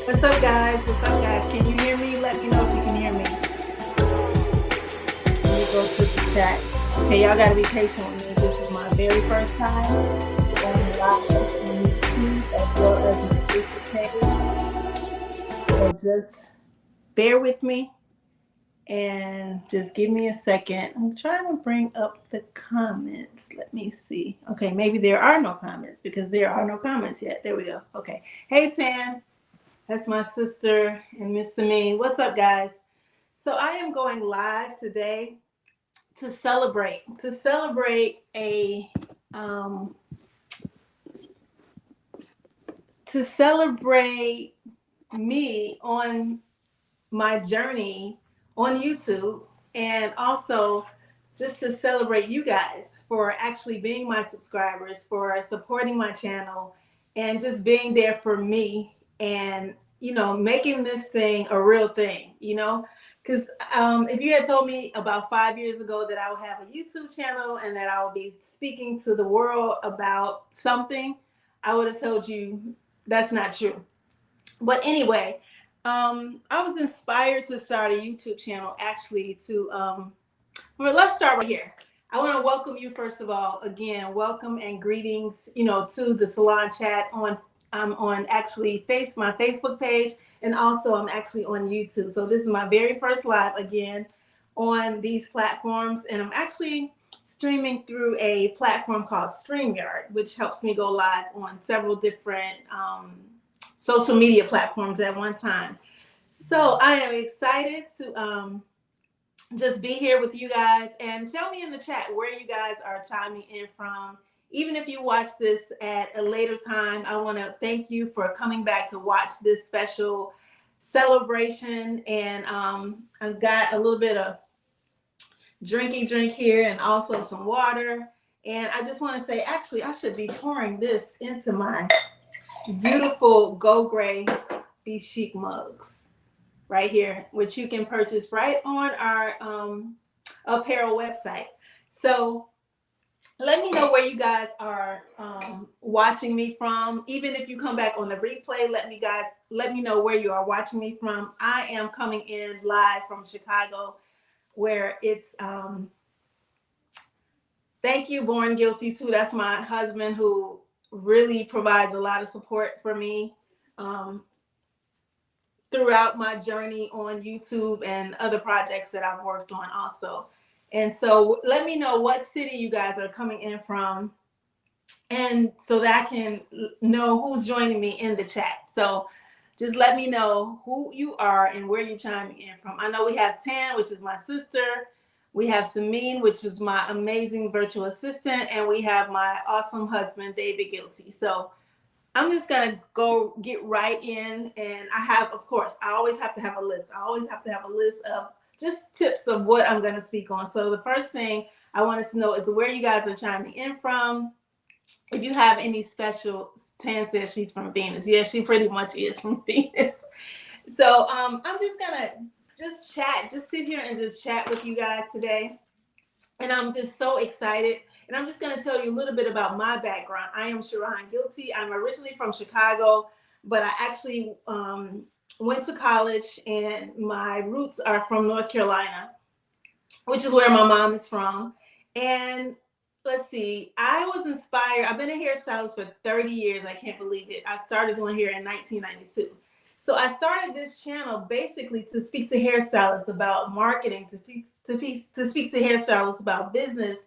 What's up, guys? What's up, guys? Can you hear me? Let me know if you can hear me. Let me go to the chat. Okay, y'all got to be patient with me. This is my very first time going live on YouTube as well as my Facebook page. So just bear with me and just give me a second. I'm trying to bring up the comments. Let me see. Okay, maybe there are no comments because there are no comments yet. There we go. Okay. Hey, Tan. That's my sister and Miss Sameen. What's up, guys? So I am going live today to celebrate me on my journey on YouTube, and also just to celebrate you guys for actually being my subscribers, for supporting my channel, and just being there for me, and making this thing a real thing, because if you had told me about 5 years ago that I would have a YouTube channel and that I would be speaking to the world about something, I would have told you that's not true. But anyway, I was inspired to start a YouTube channel actually well, let's start right here. I want to welcome you, first of all, again, welcome and greetings, to the SalonCHAT on actually my Facebook page, and also I'm actually on YouTube. So this is my very first live again on these platforms, and I'm actually streaming through a platform called StreamYard, which helps me go live on several different social media platforms at one time. So I am excited to just be here with you guys, and tell me in the chat where you guys are chiming in from. Even if you watch this at a later time, I want to thank you for coming back to watch this special celebration. And I've got a little bit of drink here and also some water. And I just want to say, actually, I should be pouring this into my beautiful Go Gray Be Chic mugs right here, which you can purchase right on our apparel website. So let me know where you guys are watching me from. Even if you come back on the replay, let me know where you are watching me from. I am coming in live from Chicago, where it's thank you, Born Guilty too. That's my husband, who really provides a lot of support for me throughout my journey on YouTube and other projects that I've worked on also. And so let me know what city you guys are coming in from, and so that I can know who's joining me in the chat. So just let me know who you are and where you're chiming in from. I know we have Tan, which is my sister. We have Sameen, which was my amazing virtual assistant. And we have my awesome husband, David Guilty. So I'm just going to go get right in. And I always have to have a list. I always have to have a list of just tips of what I'm going to speak on. So the first thing I wanted to know is where you guys are chiming in from. If you have any special, Tan says she's from Venus. Yeah, she pretty much is from Venus. So I'm just going to just sit here and just chat with you guys today. And I'm just so excited. And I'm just going to tell you a little bit about my background. I am Sharon Guilty. I'm originally from Chicago, but I actually went to college, and my roots are from North Carolina, which is where my mom is from. And let's see, I was inspired. I've been a hairstylist for 30 years. I can't believe it. I started doing hair in 1992. So I started this channel basically to speak to hairstylists about marketing, to speak to hairstylists about business.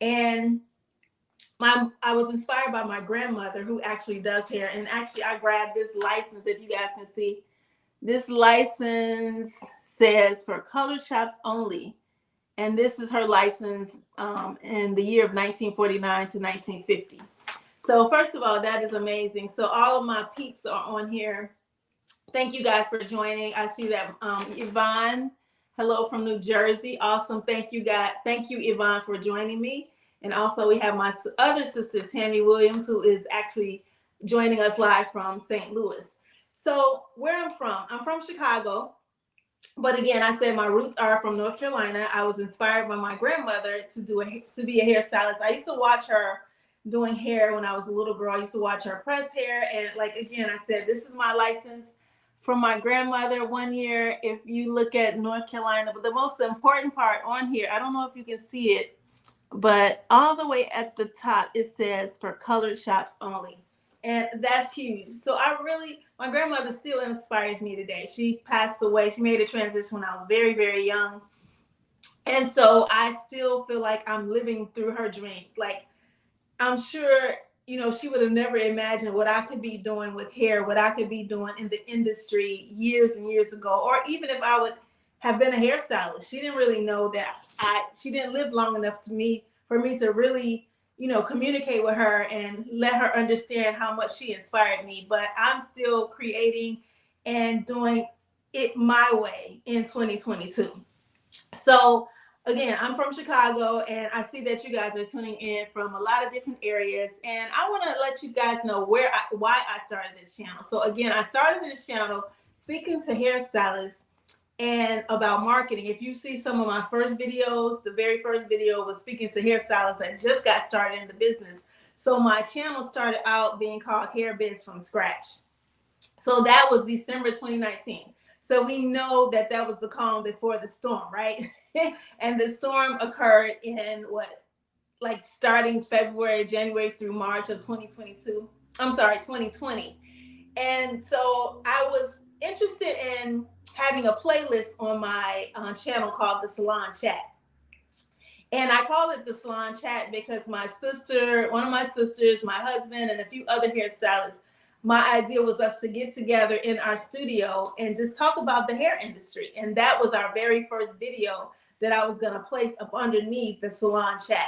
And I was inspired by my grandmother, who actually does hair. And actually, I grabbed this license, if you guys can see. This license says for color shops only. And this is her license in the year of 1949 to 1950. So first of all, that is amazing. So all of my peeps are on here. Thank you guys for joining. I see that Yvonne, hello from New Jersey. Awesome. Thank you, guys. Thank you, Yvonne, for joining me. And also we have my other sister, Tammy Williams, who is actually joining us live from St. Louis. So where I'm from Chicago. But again, I said my roots are from North Carolina. I was inspired by my grandmother to be a hairstylist. I used to watch her doing hair when I was a little girl. I used to watch her press hair. And like, again, I said, this is my license. from my grandmother one year, if you look at North Carolina. But the most important part on here, I don't know if you can see it, but all the way at the top, it says for colored shops only. And that's huge. So my grandmother still inspires me today. She passed away. She made a transition when I was very, very young. And so I still feel like I'm living through her dreams. Like, I'm sure, she would have never imagined what I could be doing with hair, what I could be doing in the industry years and years ago, or even if I would have been a hairstylist. She didn't really know that she didn't live long enough for me to really, communicate with her and let her understand how much she inspired me. But I'm still creating and doing it my way in 2022. So again, I'm from Chicago, and I see that you guys are tuning in from a lot of different areas. And I want to let you guys know why I started this channel. So again, I started this channel speaking to hairstylists and about marketing. If you see some of my first videos, the very first video was speaking to hairstylists that just got started in the business. So my channel started out being called Hair Biz from Scratch. So that was December 2019. So we know that was the calm before the storm, right? And the storm occurred in starting February, January through March of 2022. I'm sorry, 2020. And so I was interested in having a playlist on my channel called the SalonCHAT. And I call it the SalonCHAT because one of my sisters, my husband, and a few other hairstylists, my idea was us to get together in our studio and just talk about the hair industry. And that was our very first video that I was going to place up underneath the SalonCHAT.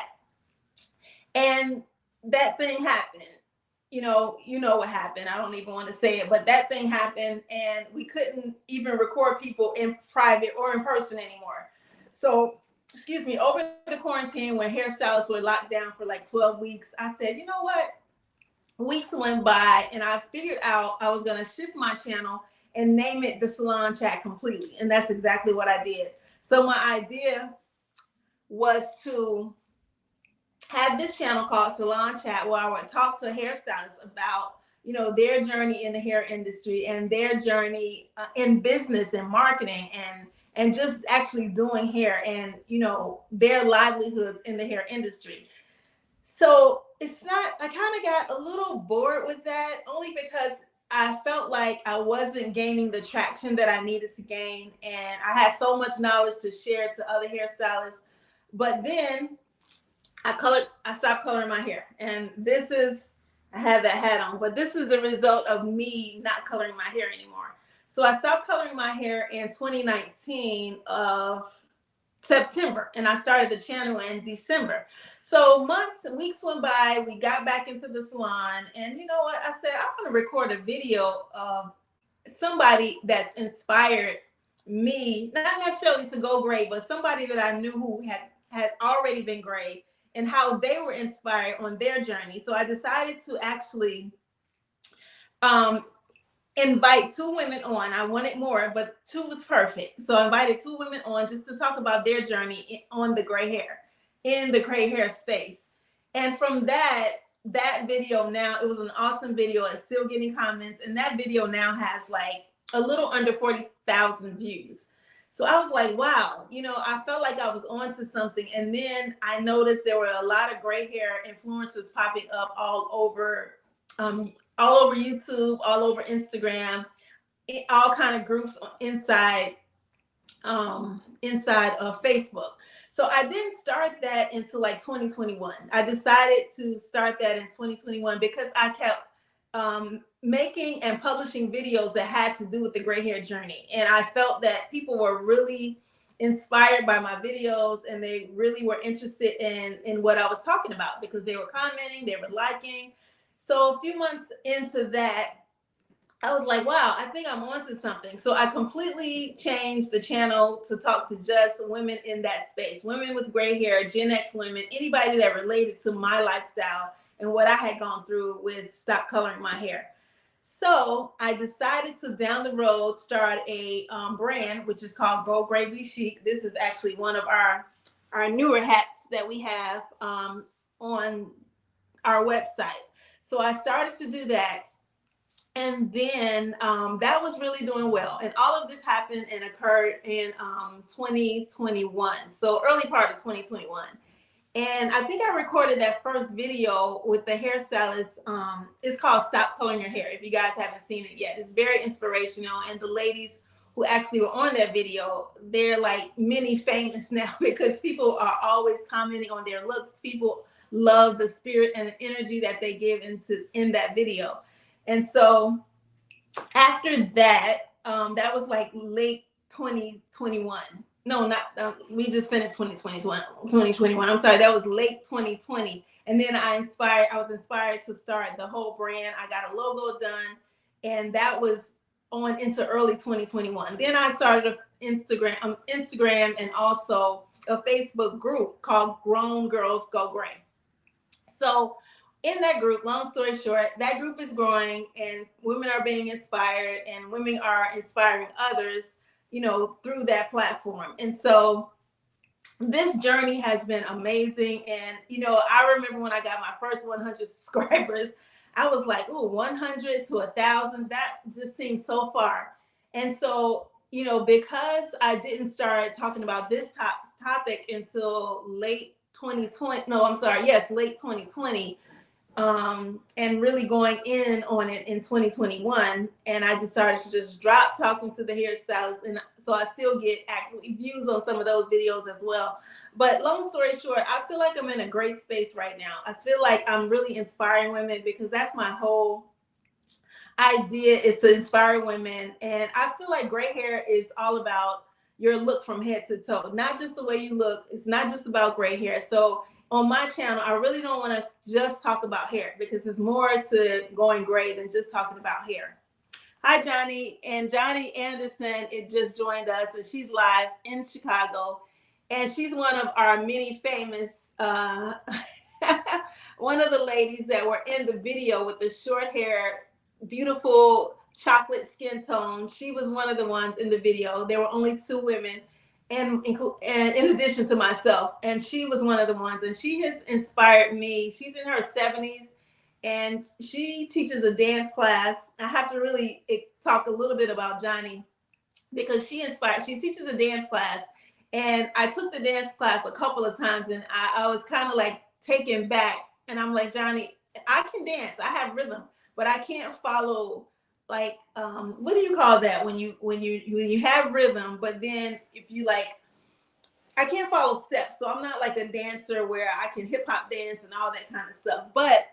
And that thing happened. You know what happened. I don't even want to say it, but that thing happened, and we couldn't even record people in private or in person anymore. So, over the quarantine, when hairstylists were locked down for like 12 weeks, I said, you know what? Weeks went by, and I figured out I was going to shift my channel and name it the SalonCHAT completely. And that's exactly what I did. So my idea was to have this channel called SalonCHAT, where I would talk to hairstylists about, their journey in the hair industry and their journey in business and marketing and just actually doing hair and, their livelihoods in the hair industry. So I kind of got a little bored with that, only because I felt like I wasn't gaining the traction that I needed to gain. And I had so much knowledge to share to other hairstylists. But then I stopped coloring my hair. And I had that hat on, but this is the result of me not coloring my hair anymore. So I stopped coloring my hair in 2019 of September, and I started the channel in December. So weeks went by, we got back into the salon, and you know what? I said, I'm going to record a video of somebody that's inspired me, not necessarily to go gray, but somebody that I knew who had already been gray, and how they were inspired on their journey. So I decided to actually invite two women on. I wanted more, but two was perfect. So I invited two women on just to talk about their journey on the gray hair, in the gray hair space. And from that video, now it was an awesome video. It's still getting comments, and that video now has like a little under 40,000 views. So I was like, wow, I felt like I was onto something. And then I noticed there were a lot of gray hair influencers popping up all over YouTube, all over Instagram, all kind of groups inside of Facebook. So I didn't start that until like 2021. I decided to start that in 2021 because I kept making and publishing videos that had to do with the gray hair journey. And I felt that people were really inspired by my videos, and they really were interested in what I was talking about because they were commenting, they were liking. So a few months into that, I was like, wow, I think I'm onto something. So I completely changed the channel to talk to just women in that space, women with gray hair, Gen X women, anybody that related to my lifestyle and what I had gone through with stop coloring my hair. So I decided to down the road start a brand, which is called Go Gray Be Chic. This is actually one of our newer hats that we have on our website. So I started to do that. And then that was really doing well. And all of this happened and occurred in 2021. So early part of 2021. And I think I recorded that first video with the hairstylist. It's called Stop Coloring Your Hair. If you guys haven't seen it yet, it's very inspirational. And the ladies who actually were on that video, they're like mini famous now because people are always commenting on their looks. People love the spirit and the energy that they give in that video. And so after that, that was like late 2021. No, not we just finished 2021. I'm sorry, that was late 2020. And then I was inspired to start the whole brand. I got a logo done, and that was on into early 2021. Then I started an Instagram and also a Facebook group called Grown Girls Go Gray. So in that group, long story short, that group is growing and women are being inspired and women are inspiring others, you know, through that platform. And so this journey has been amazing. And, you know, I remember when I got my first 100 subscribers, I was like, oh, 100 to 1,000, that just seems so far. And so, you know, because I didn't start talking about this topic until late 2020, late 2020, and really going in on it in 2021. And I decided to just drop talking to the hairstylist. And so I still get actually views on some of those videos as well. But long story short, I feel like I'm in a great space right now. I feel like I'm really inspiring women because that's my whole idea, is to inspire women. And I feel like gray hair is all about your look from head to toe, not just the way you look. It's not just about gray hair. So on my channel, I really don't want to just talk about hair because it's more to going gray than just talking about hair. Hi, Johnny. And Johnny Anderson, it just joined us, and she's live in Chicago. And she's one of our many famous, one of the ladies that were in the video with the short hair, beautiful chocolate skin tone. She was one of the ones in the video. There were only 2 women. And in addition to myself, and she was one of the ones, and she has inspired me. She's in her 70s, and she teaches a dance class. I have to really talk a little bit about Johnny because she teaches a dance class, and I took the dance class a couple of times, and I was kind of like taken back, and I'm like, Johnny, I can dance, I have rhythm, but I can't follow, like, what do you call that when you have rhythm, but then if you like, I can't follow steps. So I'm not like a dancer where I can hip hop dance and all that kind of stuff. But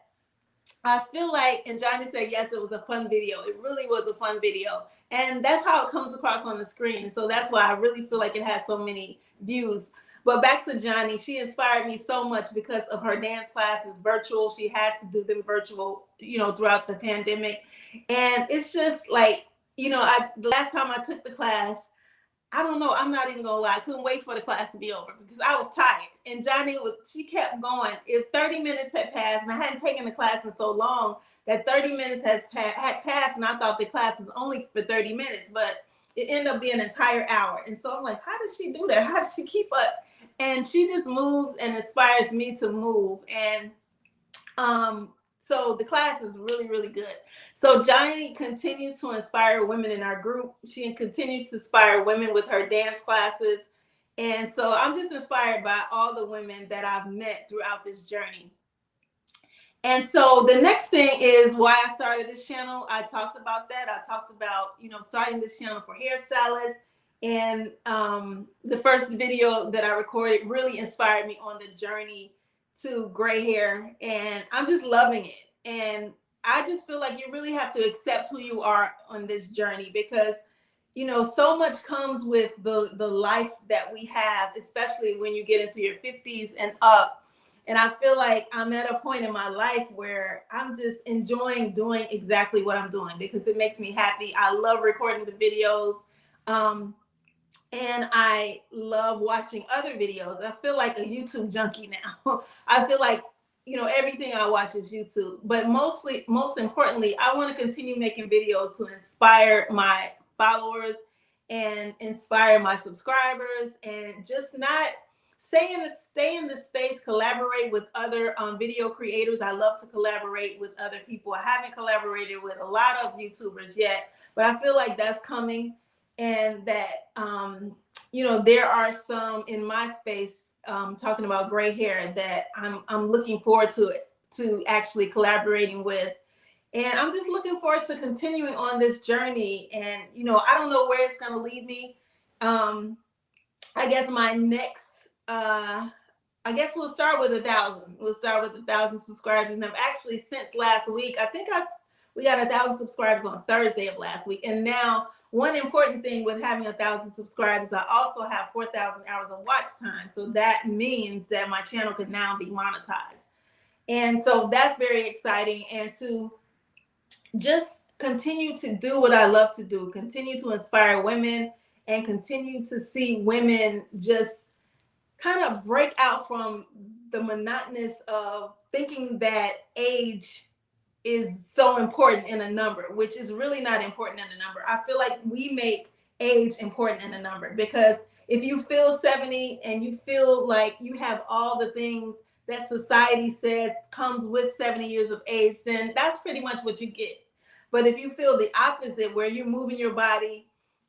I feel like, and Johnny said, yes, it was a fun video. It really was a fun video. And that's how it comes across on the screen. So that's why I really feel like it has so many views. But back to Johnny, she inspired me so much because of her dance classes, virtual. She had to do them virtual, you know, throughout the pandemic. And it's just like, you know, the last time I took the class, I don't know, I'm not even gonna lie, I couldn't wait for the class to be over because I was tired. And Johnny she kept going. If 30 minutes had passed, and I hadn't taken the class in so long that 30 minutes had passed, and I thought the class was only for 30 minutes, but it ended up being an entire hour. And so I'm like, how does she do that? How does she keep up? And she just moves and inspires me to move. And so the class is really, really good. So Johnny continues to inspire women in our group. She continues to inspire women with her dance classes. And so I'm just inspired by all the women that I've met throughout this journey. And so the next thing is why I started this channel. I talked about that. I talked about, you know, starting this channel for hairstylists. And the first video that I recorded really inspired me on the journey to gray hair. And I'm just loving it. And I just feel like you really have to accept who you are on this journey because, you know, so much comes with the life that we have, especially when you get into your 50s and up. And I feel like I'm at a point in my life where I'm just enjoying doing exactly what I'm doing because it makes me happy. I love recording the videos. And I love watching other videos. I feel like a YouTube junkie now. I feel like, you know, everything I watch is YouTube. But most importantly, I want to continue making videos to inspire my followers and inspire my subscribers and just not stay in the space, collaborate with other video creators. I love to collaborate with other people. I haven't collaborated with a lot of YouTubers yet, but I feel like that's coming, and that there are some in my space talking about gray hair that I'm looking forward to actually collaborating with. And I'm just looking forward to continuing on this journey. And, I don't know where it's going to lead me. I guess my next, I guess we'll start with 1,000. We'll start with 1,000 subscribers. And I've actually, since last week, I think we got 1,000 subscribers on Thursday of last week. And now, one important thing with having 1,000 subscribers, I also have 4,000 hours of watch time. So that means that my channel can now be monetized. And so that's very exciting. And to just continue to do what I love to do, continue to inspire women, and continue to see women just kind of break out from the monotonous of thinking that age is so important in a number, which is really not important in a number. I feel like we make age important in a number, because if you feel 70 and you feel like you have all the things that society says comes with 70 years of age, then that's pretty much what you get. But if you feel the opposite, where you're moving your body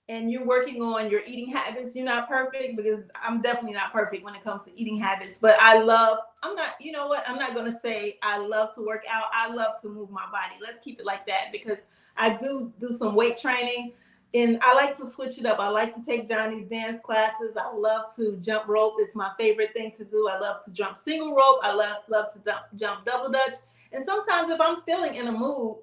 and you're working on your eating habits, you're not perfect, because I'm definitely not perfect when it comes to eating habits. But I'm not going to say I love to work out. I love to move my body. Let's keep it like that, because I do some weight training, and I like to switch it up. I like to take Johnny's dance classes. I love to jump rope. It's my favorite thing to do. I love to jump single rope. I love to jump double dutch. And sometimes if I'm feeling in a mood,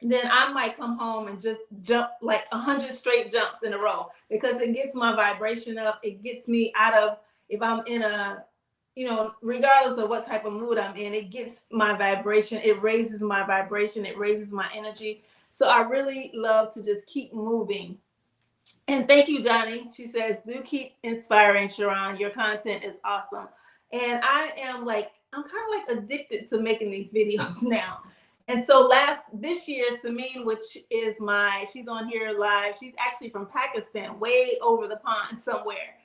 then I might come home and just jump like 100 straight jumps in a row, because it gets my vibration up. It gets me out of, if I'm in a, regardless of what type of mood I'm in, it gets my vibration. It raises my vibration. It raises my energy. So I really love to just keep moving. And thank you, Johnny. She says, do keep inspiring, Sharon. Your content is awesome. And I'm kind of like addicted to making these videos now. And so this year, Samin, which is she's on here live. She's actually from Pakistan, way over the pond somewhere.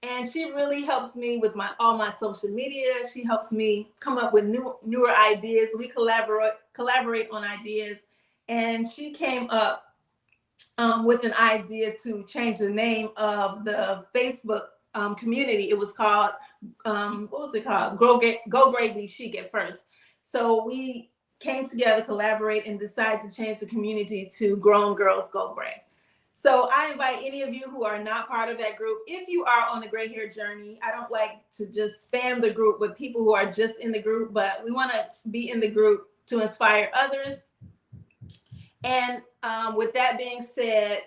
And she really helps me with all my social media. She helps me come up with newer ideas. We collaborate on ideas. And she came up with an idea to change the name of the Facebook community. It was called, what was it called? Go Gray Be Chic at first. So we came together, collaborate, and decide to change the community to Grown Girls Go Gray. So I invite any of you who are not part of that group, if you are on the gray hair journey. I don't like to just spam the group with people who are just in the group, but we want to be in the group to inspire others. And with that being said,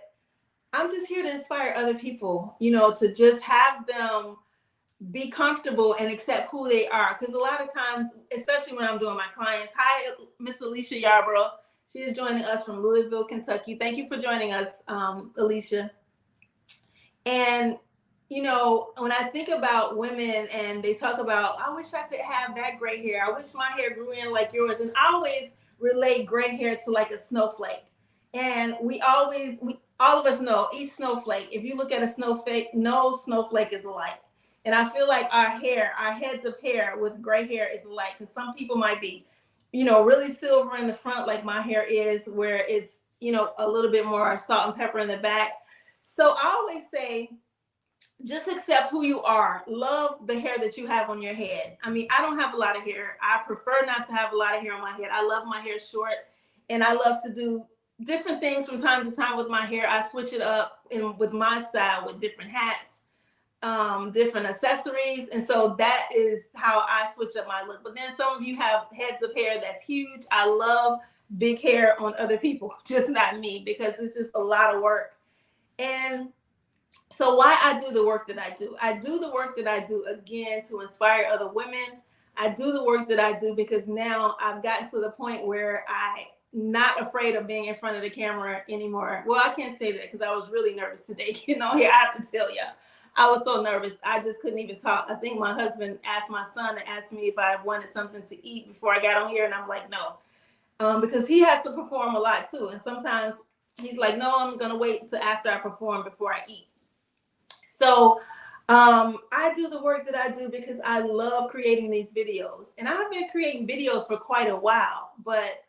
I'm just here to inspire other people, to just have them be comfortable and accept who they are. Because a lot of times, especially when I'm doing my clients, hi, Miss Alicia Yarborough. She is joining us from Louisville, Kentucky. Thank you for joining us, Alicia. And, when I think about women and they talk about, I wish I could have that gray hair. I wish my hair grew in like yours. And I always relate gray hair to like a snowflake. And all of us know each snowflake, if you look at a snowflake, no snowflake is alike. And I feel like our heads of hair with gray hair is alike, because some people might be, really silver in the front, like my hair is, where it's, a little bit more salt and pepper in the back. So I always say, just accept who you are. Love the hair that you have on your head. I mean, I don't have a lot of hair. I prefer not to have a lot of hair on my head. I love my hair short, and I love to do different things from time to time with my hair. I switch it up with my style, with different hats, different accessories. And so that is how I switch up my look. But then some of you have heads of hair that's huge. I love big hair on other people, just not me, because it's just a lot of work. And so why I do the work that I do. I do the work that I do, again, to inspire other women. I do the work that I do because now I've gotten to the point where I'm not afraid of being in front of the camera anymore. Well, I can't say that because I was really nervous today. Here, I have to tell you, I was so nervous. I just couldn't even talk. I think my husband asked my son to ask me if I wanted something to eat before I got on here. And I'm like, no, because he has to perform a lot too. And sometimes he's like, no, I'm going to wait till after I perform before I eat. So I do the work that I do because I love creating these videos, and I've been creating videos for quite a while, but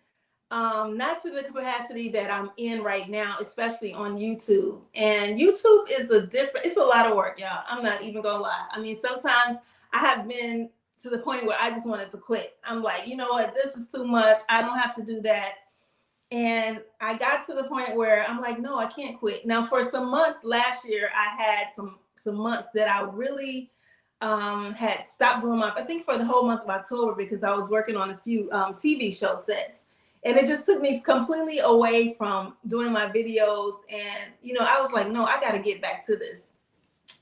not to the capacity that I'm in right now, especially on YouTube. And YouTube is it's a lot of work, y'all. I'm not even gonna lie. I mean, sometimes I have been to the point where I just wanted to quit. I'm like, you know what, this is too much. I don't have to do that. And I got to the point where I'm like, no, I can't quit. Now, for some months last year, I had some months that I really had stopped doing I think for the whole month of October, because I was working on a few TV show sets. And it just took me completely away from doing my videos. And, I was like, no, I got to get back to this.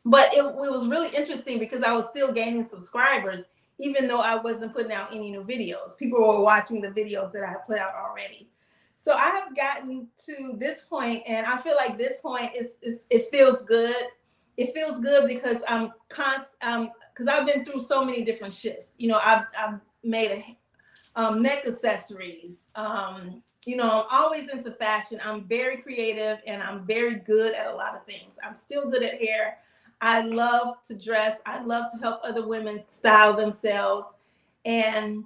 But it was really interesting because I was still gaining subscribers, even though I wasn't putting out any new videos. People were watching the videos that I had put out already. So I have gotten to this point, and I feel like this point it feels good. It feels good because because I've been through so many different shifts. I've made neck accessories. I'm always into fashion. I'm very creative, and I'm very good at a lot of things. I'm still good at hair. I love to dress. I love to help other women style themselves, and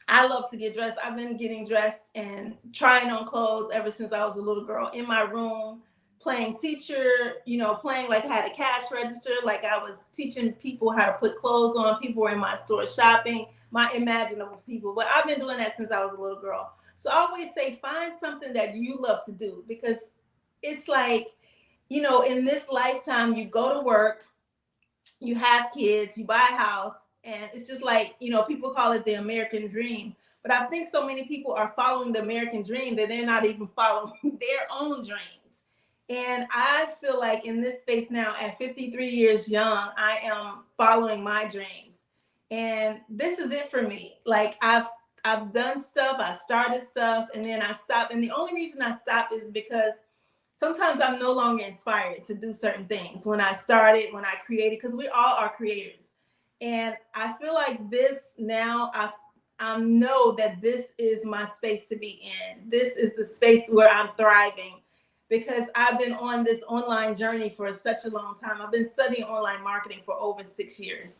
I love to get dressed. I've been getting dressed and trying on clothes ever since I was a little girl, in my room, playing teacher, playing like I had a cash register, like I was teaching people how to put clothes on. People were in my store shopping, my imaginable people. But I've been doing that since I was a little girl. So I always say, find something that you love to do, because it's like, in this lifetime, you go to work, you have kids, you buy a house, and it's just like, people call it the American dream. But I think so many people are following the American dream that they're not even following their own dreams. And I feel like in this space now, at 53 years young, I am following my dreams. And this is it for me. Like I've done stuff, I started stuff, and then I stopped. And the only reason I stopped is because sometimes I'm no longer inspired to do certain things. When I started, when I created, because we all are creators. And I feel like this now, I know that this is my space to be in. This is the space where I'm thriving, because I've been on this online journey for such a long time. I've been studying online marketing for over 6 years.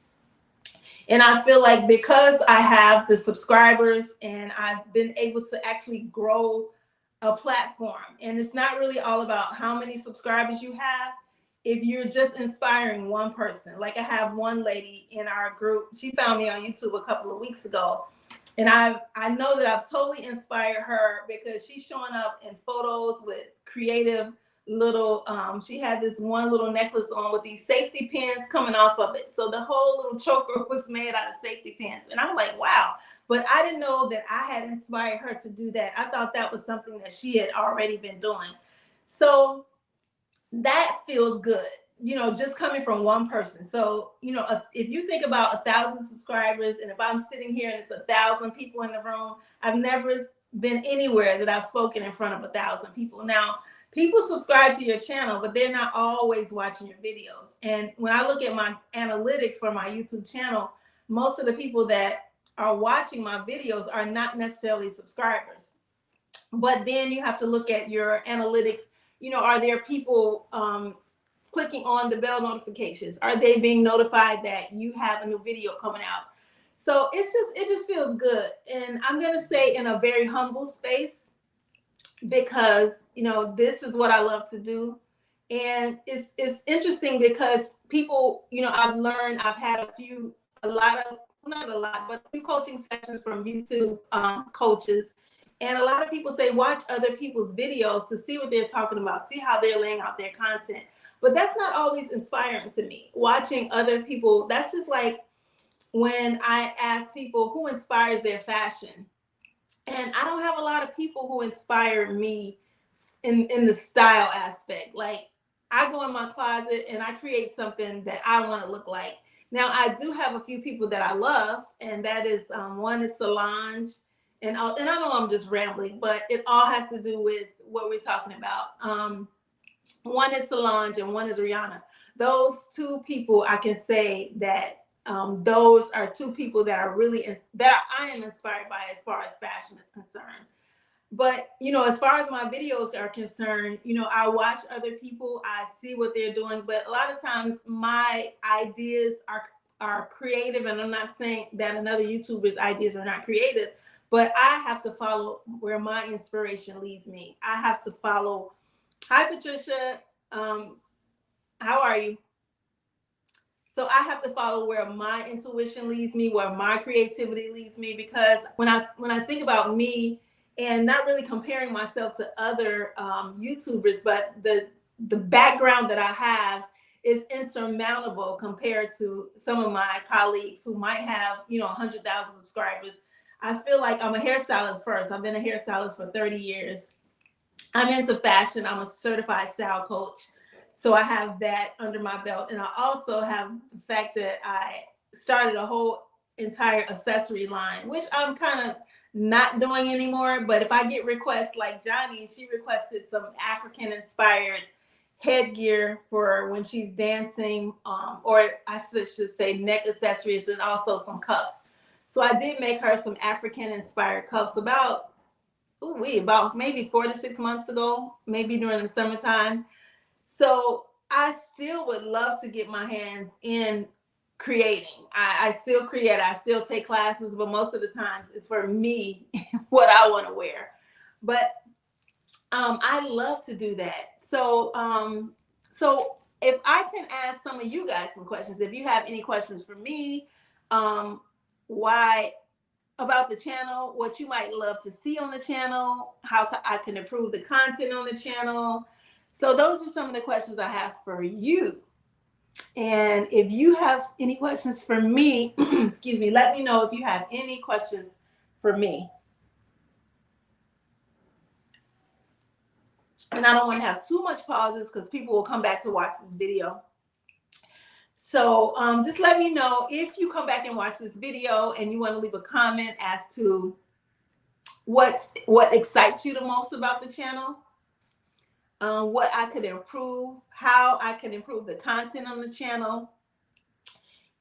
And I feel like because I have the subscribers and I've been able to actually grow a platform, and it's not really all about how many subscribers you have. If you're just inspiring one person, like I have one lady in our group, she found me on YouTube a couple of weeks ago, and I know that I've totally inspired her, because she's showing up in photos with creative little, she had this one little necklace on with these safety pins coming off of it. So the whole little choker was made out of safety pins. And I'm like, wow. But I didn't know that I had inspired her to do that. I thought that was something that she had already been doing. So that feels good, just coming from one person. So, if you think about 1,000 subscribers, and if I'm sitting here and it's 1,000 people in the room, I've never been anywhere that I've spoken in front of 1,000 people. Now, people subscribe to your channel, but they're not always watching your videos. And when I look at my analytics for my YouTube channel, most of the people that are watching my videos are not necessarily subscribers. But then you have to look at your analytics. Are there people clicking on the bell notifications? Are they being notified that you have a new video coming out? So it just feels good. And I'm going to say in a very humble space, because, this is what I love to do. And it's interesting because people, I've had not a lot, but a few coaching sessions from YouTube coaches. And a lot of people say, watch other people's videos to see what they're talking about, see how they're laying out their content. But that's not always inspiring to me. Watching other people, that's just like when I ask people who inspires their fashion. And I don't have a lot of people who inspire me in the style aspect. Like, I go in my closet and I create something that I want to look like. Now, I do have a few people that I love, and that is one is Salon. And I know I'm just rambling, but it all has to do with what we're talking about. One is Salon and one is Rihanna. Those two people, I can say that those are two people that are I am inspired by as far as fashion is concerned. But, you know, as far as my videos are concerned, you know, I watch other people, I see what they're doing, but a lot of times my ideas are creative, and I'm not saying that another YouTuber's ideas are not creative, but I have to follow where my inspiration leads me. I have to follow. Hi, Patricia. How are you? So I have to follow where my intuition leads me, where my creativity leads me, because when I think about me, and not really comparing myself to other YouTubers, but the background that I have is insurmountable compared to some of my colleagues who might have, you know, 100,000 subscribers. I feel like I'm a hairstylist first. I've been a hairstylist for 30 years. I'm into fashion. I'm a certified style coach. So I have that under my belt. And I also have the fact that I started a whole entire accessory line, which I'm kind of not doing anymore. But if I get requests like Johnny, she requested some African inspired headgear for when she's dancing, or I should say neck accessories, and also some cuffs. So I did make her some African inspired cuffs about maybe 4 to 6 months ago, maybe during the summertime. So I still would love to get my hands in creating. I still create, I still take classes, but most of the times it's for me, what I want to wear. But I love to do that. So if I can ask some of you guys some questions, if you have any questions for me, why about the channel, what you might love to see on the channel, how I can improve the content on the channel. So those are some of the questions I have for you. And if you have any questions for me, excuse me, let me know if you have any questions for me. And I don't want to have too much pauses because people will come back to watch this video. So just let me know if you come back and watch this video and you want to leave a comment as to what excites you the most about the channel, what I could improve, how I can improve the content on the channel,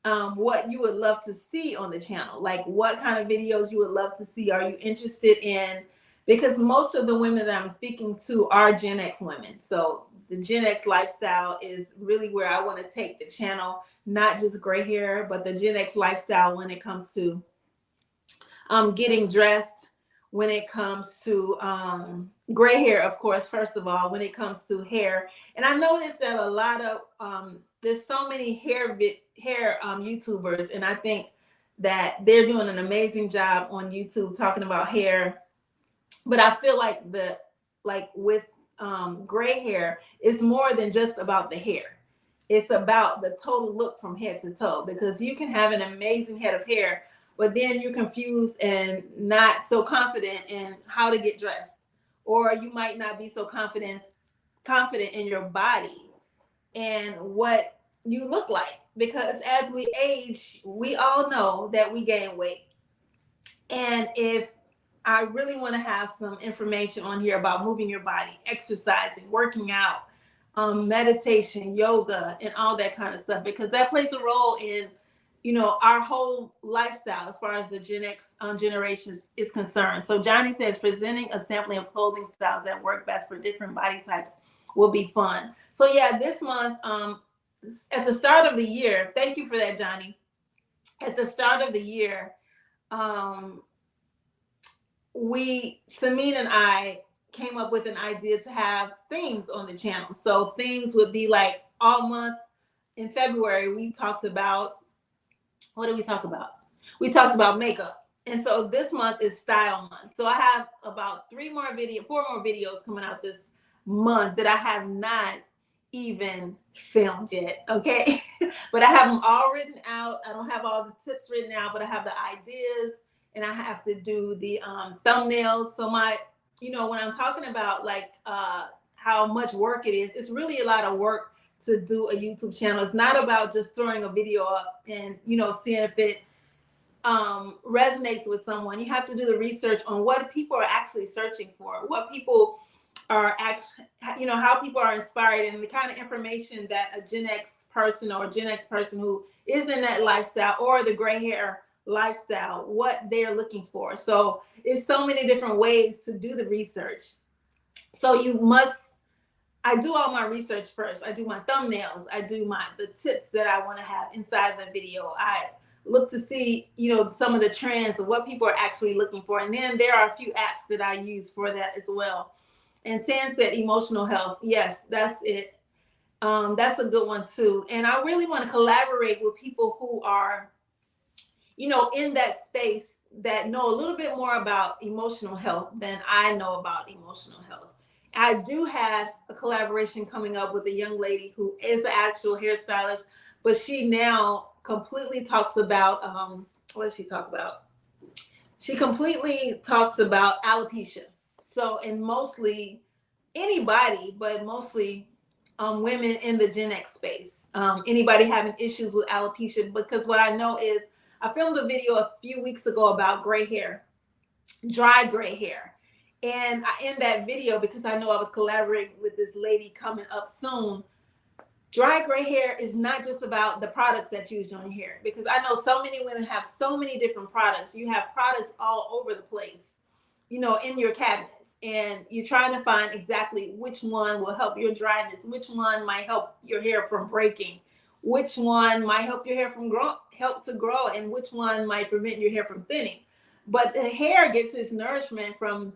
what you would love to see on the channel, like what kind of videos you would love to see. Are you interested in, because most of the women that I'm speaking to are Gen X women. So the Gen X lifestyle is really where I want to take the channel, not just gray hair, but the Gen X lifestyle when it comes to getting dressed, when it comes to gray hair, of course, first of all, when it comes to hair. And I noticed that a lot of, there's so many hair YouTubers, and I think that they're doing an amazing job on YouTube talking about hair. But I feel like with gray hair, it's more than just about the hair. It's about the total look from head to toe, because you can have an amazing head of hair, but then you're confused and not so confident in how to get dressed, or you might not be so confident in your body and what you look like, because as we age, we all know that we gain weight. And if I really want to have some information on here about moving your body, exercising, working out, meditation, yoga, and all that kind of stuff, because that plays a role in, you know, our whole lifestyle as far as the Gen X generation is concerned. So Johnny says presenting a sampling of clothing styles that work best for different body types will be fun. So yeah, this month, at the start of the year, thank you for that, Johnny. At the start of the year, Samin and I came up with an idea to have themes on the channel. So themes would be like all month. In February, we talked about, what did we talk about? We talked about makeup. And so this month is style month. So I have about 4 more videos coming out this month that I have not even filmed yet, okay? But I have them all written out. I don't have all the tips written out, but I have the ideas, and I have to do the thumbnails. So when I'm talking about like how much work it is, it's really a lot of work to do a YouTube channel. It's not about just throwing a video up and, you know, seeing if it resonates with someone. You have to do the research on what people are actually searching for, what people are actually, you know, how people are inspired, and the kind of information that a Gen X person or a Gen X person who is in that lifestyle or the gray hair lifestyle, what they're looking for. So it's so many different ways to do the research. So I do all my research first. I do my thumbnails. I do the tips that I want to have inside the video. I look to see, some of the trends of what people are actually looking for. And then there are a few apps that I use for that as well. And Tan said emotional health. Yes, that's it. That's a good one too. And I really want to collaborate with people who are, in that space that know a little bit more about emotional health than I know about emotional health. I do have a collaboration coming up with a young lady who is an actual hairstylist, but she now completely talks about, what does she talk about? She completely talks about alopecia. So, and mostly anybody, but mostly women in the Gen X space. Anybody having issues with alopecia, because what I know is I filmed a video a few weeks ago about gray hair, dry gray hair. And in that video, because I know I was collaborating with this lady coming up soon, dry gray hair is not just about the products that you use on your hair, because I know so many women have so many different products. You have products all over the place, in your cabinets, and you're trying to find exactly which one will help your dryness, which one might help your hair from breaking, which one might help your hair help to grow, and which one might prevent your hair from thinning. But the hair gets its nourishment from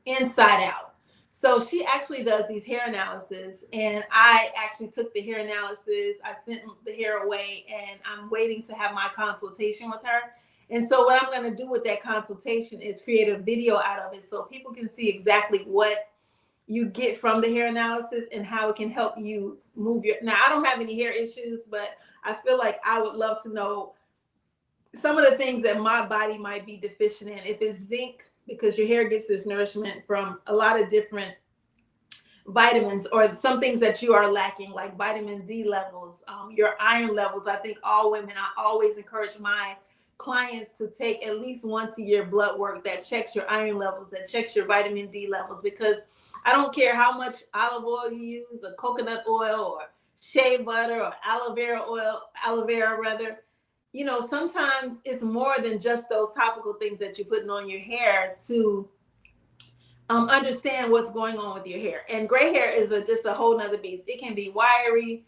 inside out. So she actually does these hair analysis, and I actually took the hair analysis. I sent the hair away, and I'm waiting to have my consultation with her. And so what I'm going to do with that consultation is create a video out of it so people can see exactly what you get from the hair analysis and how it can help you move your. Now, I don't have any hair issues, but I feel like I would love to know some of the things that my body might be deficient in. If it's zinc, because your hair gets its nourishment from a lot of different vitamins, or some things that you are lacking, like vitamin D levels, your iron levels. I think all women, I always encourage my clients to take at least once a year blood work that checks your iron levels, that checks your vitamin D levels, because I don't care how much olive oil you use, or coconut oil, or shea butter, or aloe vera rather. Sometimes it's more than just those topical things that you're putting on your hair to understand what's going on with your hair. And gray hair is just a whole nother beast. It can be wiry.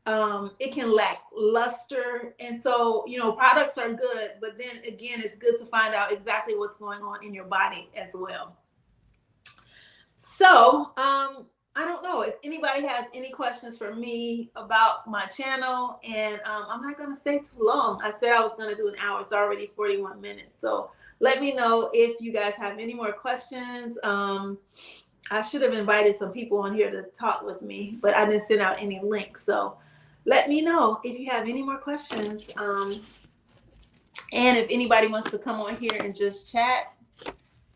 It can lack luster. And so, products are good, but then again, it's good to find out exactly what's going on in your body as well. So, I don't know if anybody has any questions for me about my channel, and I'm not going to stay too long. I said I was going to do an hour. It's already 41 minutes. So let me know if you guys have any more questions. I should have invited some people on here to talk with me, but I didn't send out any links. So let me know if you have any more questions. And if anybody wants to come on here and just chat,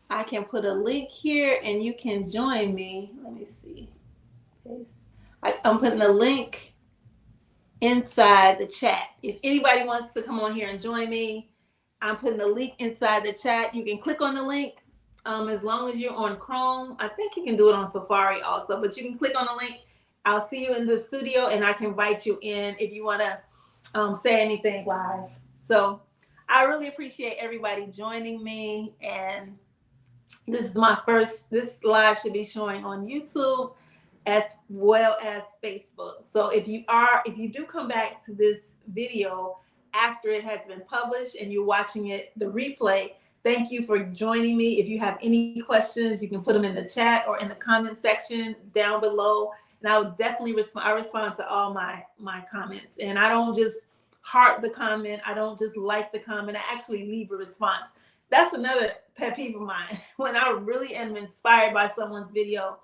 I can put a link here and you can join me. Let me see. I'm putting a link inside the chat. If anybody wants to come on here and join me, I'm putting a link inside the chat. You can click on the link as long as you're on Chrome. I think you can do it on Safari also, but you can click on the link. I'll see you in the studio, and I can invite you in if you want to say anything live. So I really appreciate everybody joining me, and this is my first. This live should be showing on YouTube as well as Facebook. So if you do come back to this video after it has been published and you're watching it, the replay, thank you for joining me. If you have any questions, you can put them in the chat or in the comment section down below, and I will definitely respond. I respond to all my comments, and I don't just heart the comment. I don't just like the comment. I actually leave a response. That's another pet peeve of mine. When I really am inspired by someone's video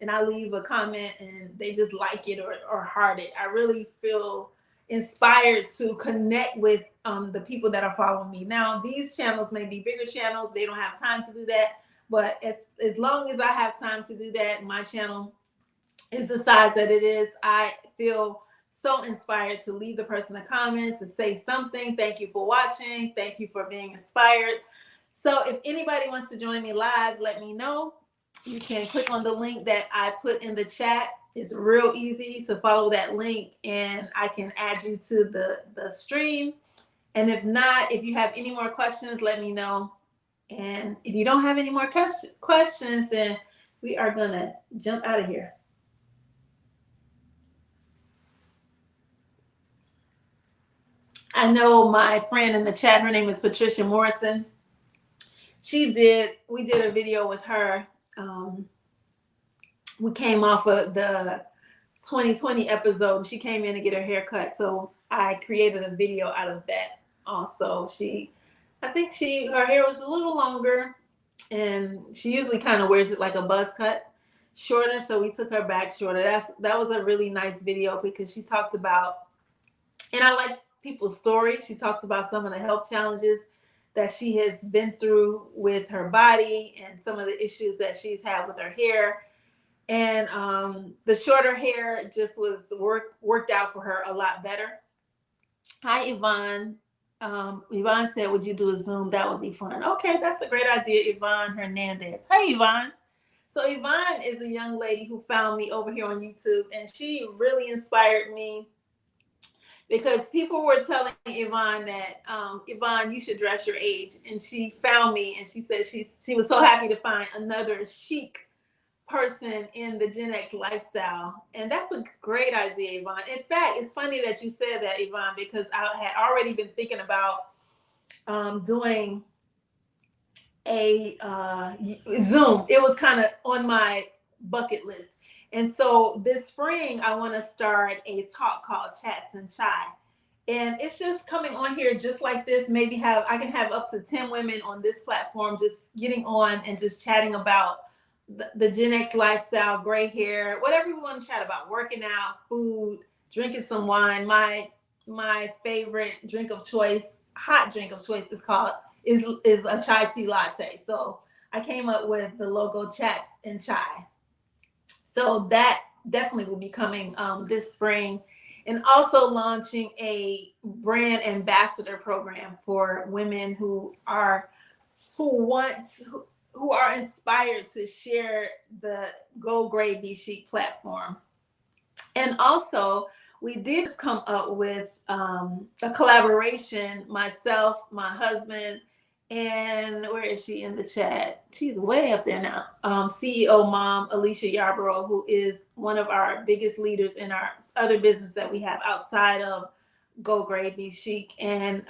and I leave a comment and they just like it or heart it, I really feel inspired to connect with the people that are following me. Now, these channels may be bigger channels. They don't have time to do that. But as long as I have time to do that, my channel is the size that it is, I feel so inspired to leave the person a comment, to say something. Thank you for watching. Thank you for being inspired. So if anybody wants to join me live, let me know. You can click on the link that I put in the chat. It's real easy to follow that link, and I can add you to the stream. And if not, if you have any more questions, let me know. And if you don't have any more questions, then we are going to jump out of here. I know my friend in the chat, her name is Patricia Morrison. We did a video with her. We came off of the 2020 episode. She came in to get her hair cut. So I created a video out of that also. I think her hair was a little longer, and she usually kind of wears it like a buzz cut, shorter. So we took her back shorter. That was a really nice video because she talked about, and I like people's stories. She talked about some of the health challenges that she has been through with her body and some of the issues that she's had with her hair. And the shorter hair just was worked out for her a lot better. Hi, Yvonne. Yvonne said, would you do a Zoom? That would be fun. Okay, that's a great idea, Yvonne Hernandez. Hey, Yvonne. So Yvonne is a young lady who found me over here on YouTube, and she really inspired me because people were telling Yvonne that, Yvonne, you should dress your age. And she found me, and she said she was so happy to find another chic person in the Gen X lifestyle. And that's a great idea, Yvonne. In fact, it's funny that you said that, Yvonne, because I had already been thinking about doing a Zoom. It was kind of on my bucket list. And so this spring, I want to start a talk called Chats and Chai. And it's just coming on here just like this. Maybe I can have up to 10 women on this platform just getting on and just chatting about the Gen X lifestyle, gray hair, whatever we want to chat about, working out, food, drinking some wine. My favorite drink of choice, hot drink of choice is a chai tea latte. So I came up with the logo Chats and Chai. So that definitely will be coming this spring. And also launching a brand ambassador program for women who are inspired to share the Go Gray Be Chic platform. And also, we did come up with a collaboration, myself, my husband, and where is she in the chat? She's way up there now. CEO mom, Alicia Yarborough, who is one of our biggest leaders in our other business that we have outside of Go Gray Be Chic. And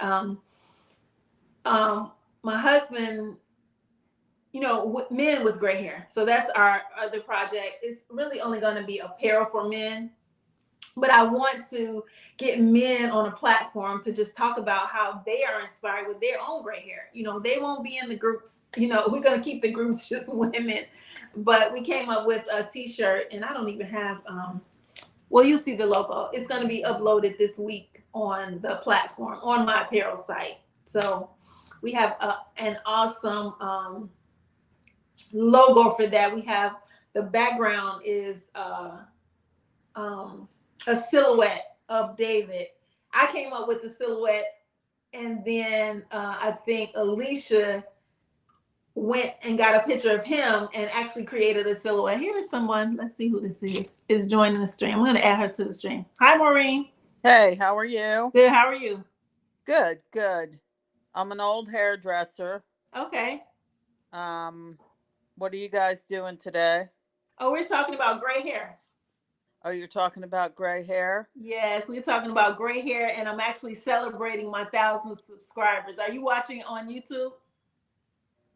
my husband, men with gray hair. So that's our other project. It's really only going to be apparel for men. But I want to get men on a platform to just talk about how they are inspired with their own gray hair. They won't be in the groups. We're going to keep the groups just women. But we came up with a t-shirt, and I don't even have, you'll see the logo. It's going to be uploaded this week on the platform, on my apparel site. So we have an awesome logo for that. We have the background is a silhouette of David. I came up with the silhouette, and then I think Alicia went and got a picture of him and actually created a silhouette. Here is someone, let's see who this is joining the stream. I'm going to add her to the stream. Hi, Maureen. Hey, how are you? Good, how are you? Good. I'm an old hairdresser. Okay. What are you guys doing today? Oh, we're talking about gray hair. Oh, you're talking about gray hair? Yes, we're talking about gray hair, and I'm actually celebrating my 1,000 subscribers. Are you watching on YouTube?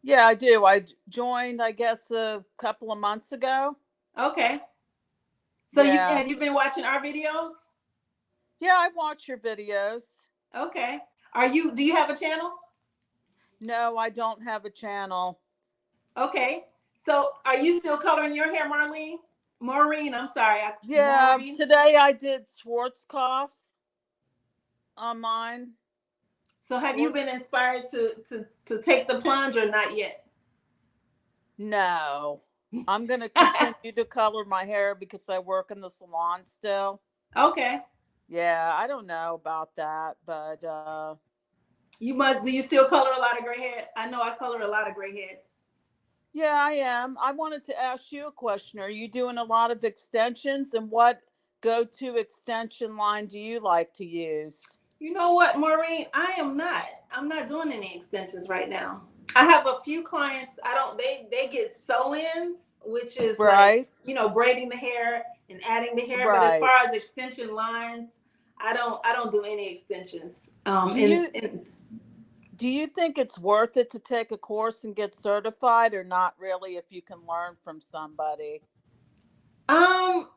Yeah, I do. I joined, I guess, a couple of months ago. Okay. So have you been watching our videos? Yeah, I watch your videos. Okay. Do you have a channel? No, I don't have a channel. Okay. So are you still coloring your hair, Maureen? I'm sorry. Yeah, Maureen? Today I did Schwarzkopf on mine. So have you been inspired to take the plunge or not yet? No. I'm going to continue to color my hair because I work in the salon still. Okay. Yeah, I don't know about that, but do you still color a lot of gray hair? I know I color a lot of gray heads. Yeah, I am. I wanted to ask you a question. Are you doing a lot of extensions, and what go-to extension line do you like to use? You know what, Maureen? I am not. I'm not doing any extensions right now. I have a few clients. I don't. They get sew-ins, which is like, Right, braiding the hair and adding the hair. But as right. far as extension lines, I don't do any extensions. Do you do you think it's worth it to take a course and get certified, or not really if you can learn from somebody? um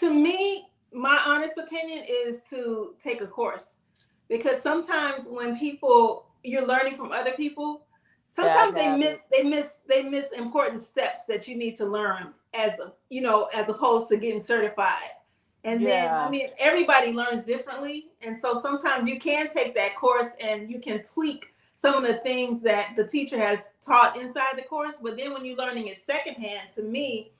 to me, my honest opinion is to take a course, because sometimes when people you're learning from other people, Bad sometimes habit. they miss important steps that you need to learn as opposed to getting certified. And then, I Yeah. mean, everybody learns differently, and so sometimes you can take that course and you can tweak some of the things that the teacher has taught inside the course. But then when you're learning it secondhand, to me,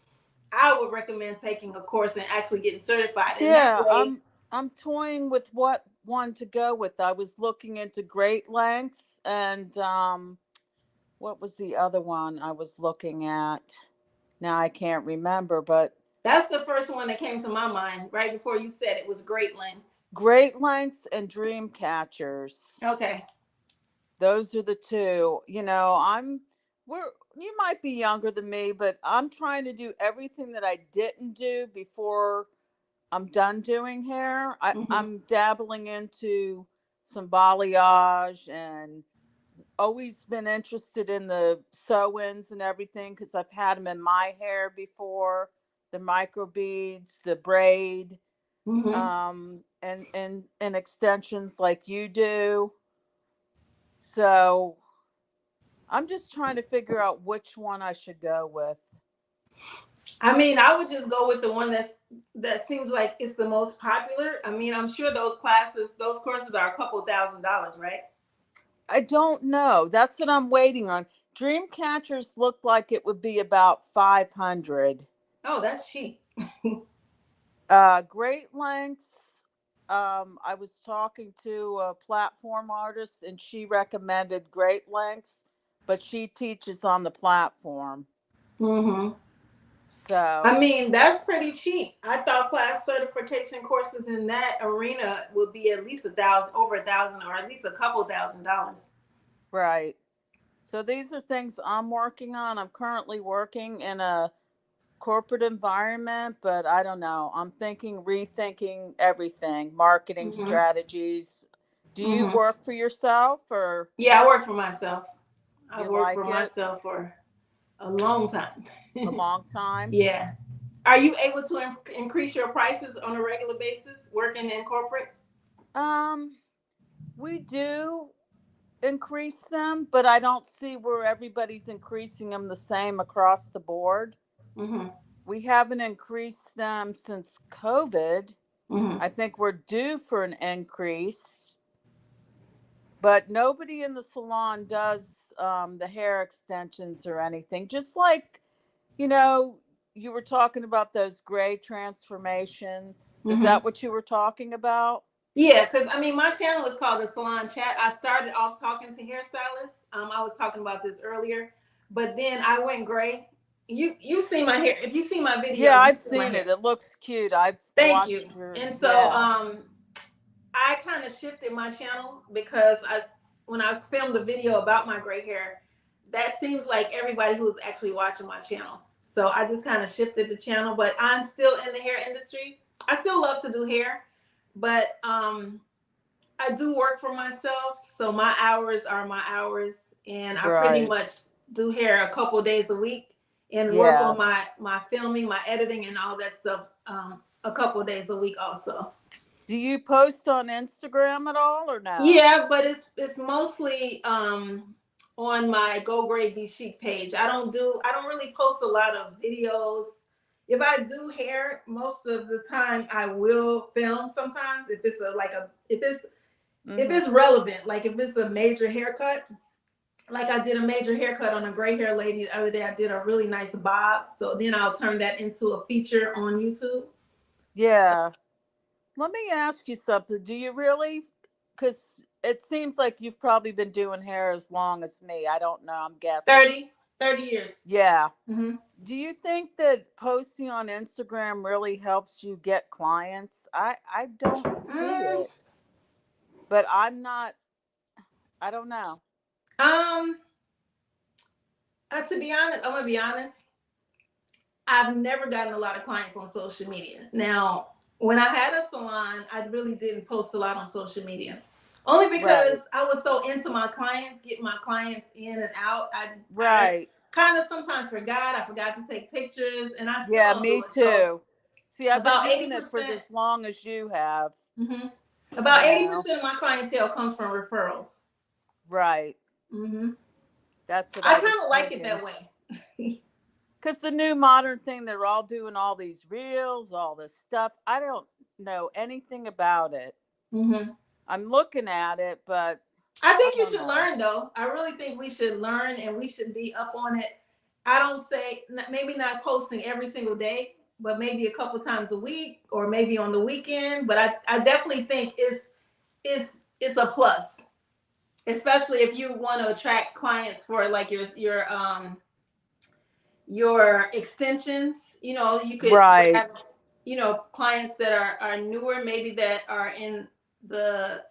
I would recommend taking a course and actually getting certified. And that Yeah, way, I'm toying with what one to go with. I was looking into Great Lengths and what was the other one I was looking at? Now I can't remember, but that's the first one that came to my mind right before you said it was Great Lengths. Great Lengths and Dream Catchers. Okay. Those are the two. We're you might be younger than me, but I'm trying to do everything that I didn't do before I'm done doing hair. Mm-hmm. I'm dabbling into some balayage and always been interested in the sew-ins and everything because I've had them in my hair before, the micro beads, the braid, Mm-hmm. and extensions like you do. So I'm just trying to figure out which one I should go with. I mean, I would just go with the one that seems like it's the most popular. I mean, I'm sure those courses are a couple $1,000s, right? I don't know. That's what I'm waiting on. Dream catchers looked like it would be about 500. Oh, that's cheap. Great lengths. I was talking to a platform artist and she recommended great lengths, but she teaches on the platform. Mm-hmm. I So, mean, that's pretty cheap. I thought class certification courses in that arena would be at least 1,000, over 1,000, or at least a couple $1,000s. right. So these are things I'm working on. I'm currently working in a corporate environment, but I don't know. I'm thinking, rethinking everything, marketing Mm-hmm. strategies. Do you Mm-hmm. work for yourself or Yeah, I work for myself. I've you worked for like it myself for a long time. a long time? Yeah. Are you able to increase your prices on a regular basis working in corporate? Um, we do increase them, but I don't see where everybody's increasing them the same across the board. Mm-hmm. We haven't increased them since COVID. Mm-hmm. I think we're due for an increase, but nobody in the salon does the hair extensions or anything. Just like, you know, you were talking about those gray transformations. Is Mm-hmm. that what you were talking about? Yeah, because I mean, my channel is called the Salon Chat. I started off talking to hairstylists. I was talking about this earlier, but then I went gray. You see my hair. If you see my Yeah, videos, you I've see my seen it. hair. It looks cute. I've Thank you. watched your, And so yeah, I kind of shifted my channel because when I filmed a video about my gray hair, that seems like everybody who's actually watching my channel. So I just kind of shifted the channel, but I'm still in the hair industry. I still love to do hair, but I do work for myself, so my hours are my hours, and I pretty right. much do hair a couple days a week and work Yeah. on my filming, my editing, and all that stuff a couple days a week also. Do you post on Instagram at all or no? Yeah, but it's mostly on my Go Grade Be Chic page. I don't really post a lot of videos. If I do hair, most of the time I will film sometimes if it's if Mm-hmm. it's relevant, like if it's a major haircut. Like I did a major haircut on a gray hair lady the other day. I did a really nice bob. So then I'll turn that into a feature on YouTube. Yeah. Let me ask you something. Do you really? Because it seems like you've probably been doing hair as long as me. I don't know. I'm guessing. 30 years. Yeah. Mm-hmm. Do you think that posting on Instagram really helps you get clients? I don't see Mm, it. but I don't know. To be honest, I'm gonna be honest. I've never gotten a lot of clients on social media. Now, when I had a salon, I really didn't post a lot on social media. Only because I was so into my clients, getting my clients in and out. I kind of sometimes forgot. I forgot to take pictures, and I still don't me do it. too. So see, I've been about doing 80%, it for as long as you have. Mm-hmm. About 80% of my clientele comes from referrals. Right. Mm-hmm. That's what I was kind of like thinking. it that way. Because the new modern thing, they're all doing all these reels, all this stuff. I don't know anything about it. Mm-hmm. I'm looking at it, but I think you should learn, though. I really think we should learn, and we should be up on it. I don't say maybe not posting every single day, but maybe a couple times a week, or maybe on the weekend. But I definitely think it's a plus, especially if you want to attract clients for like your extensions. You know, you could have, you know, clients that are newer, maybe that are in the